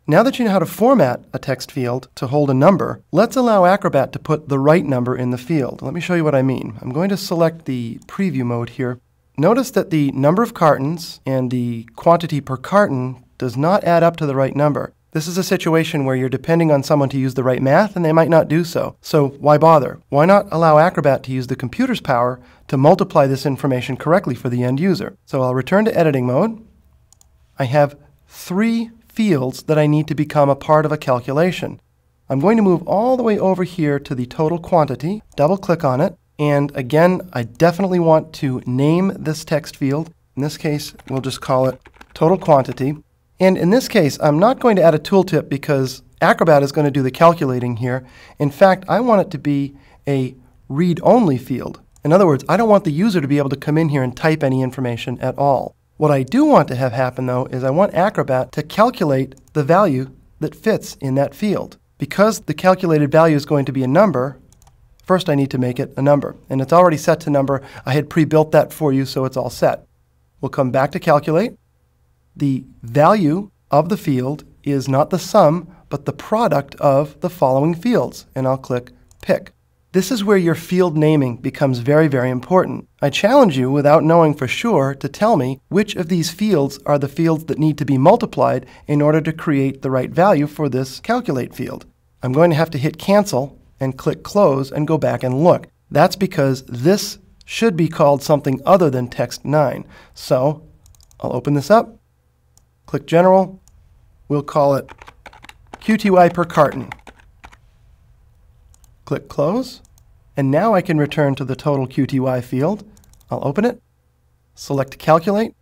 Now that you know how to format a text field to hold a number, let's allow Acrobat to put the right number in the field. Let me show you what I mean. I'm going to select the preview mode here. Notice that the number of cartons and the quantity per carton does not add up to the right number. This is a situation where you're depending on someone to use the right math and they might not do so. So why bother? Why not allow Acrobat to use the computer's power to multiply this information correctly for the end user? So I'll return to editing mode. I have 3 fields that I need to become a part of a calculation. I'm going to move all the way over here to the total quantity, double click on it, and again, I definitely want to name this text field. In this case, we'll just call it total quantity. And in this case, I'm not going to add a tooltip because Acrobat is going to do the calculating here. In fact, I want it to be a read-only field. In other words, I don't want the user to be able to come in here and type any information at all. What I do want to have happen, though, is I want Acrobat to calculate the value that fits in that field. Because the calculated value is going to be a number, first I need to make it a number. And it's already set to number. I had pre-built that for you, so it's all set. We'll come back to calculate. The value of the field is not the sum, but the product of the following fields. And I'll click Pick. This is where your field naming becomes very, very important. I challenge you, without knowing for sure, to tell me which of these fields are the fields that need to be multiplied in order to create the right value for this calculate field. I'm going to have to hit Cancel and click Close and go back and look. That's because this should be called something other than text 9. So I'll open this up, click General, we'll call it QTY per carton. Click Close, and now I can return to the total QTY field. I'll open it, select Calculate,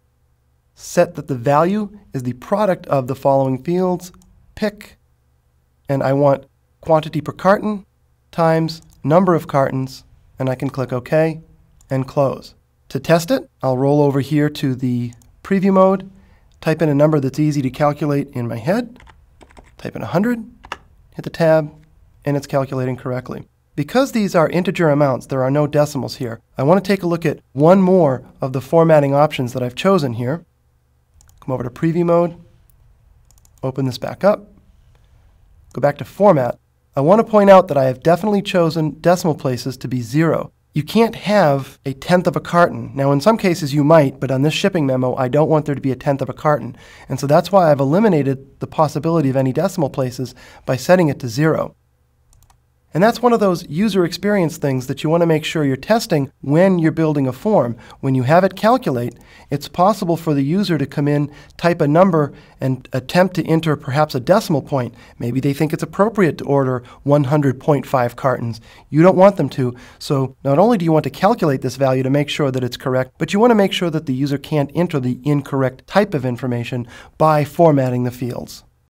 set that the value is the product of the following fields, pick, and I want quantity per carton times number of cartons, and I can click OK and Close. To test it, I'll roll over here to the preview mode, type in a number that's easy to calculate in my head, type in 100, hit the tab, and it's calculating correctly. Because these are integer amounts, there are no decimals here. I want to take a look at one more of the formatting options that I've chosen here. Come over to preview mode, open this back up, go back to format. I want to point out that I have definitely chosen decimal places to be 0. You can't have a tenth of a carton. Now in some cases you might, but on this shipping memo I don't want there to be a tenth of a carton. And so that's why I've eliminated the possibility of any decimal places by setting it to 0. And that's one of those user experience things that you want to make sure you're testing when you're building a form. When you have it calculate, it's possible for the user to come in, type a number, and attempt to enter perhaps a decimal point. Maybe they think it's appropriate to order 100.5 cartons. You don't want them to, so not only do you want to calculate this value to make sure that it's correct, but you want to make sure that the user can't enter the incorrect type of information by formatting the fields.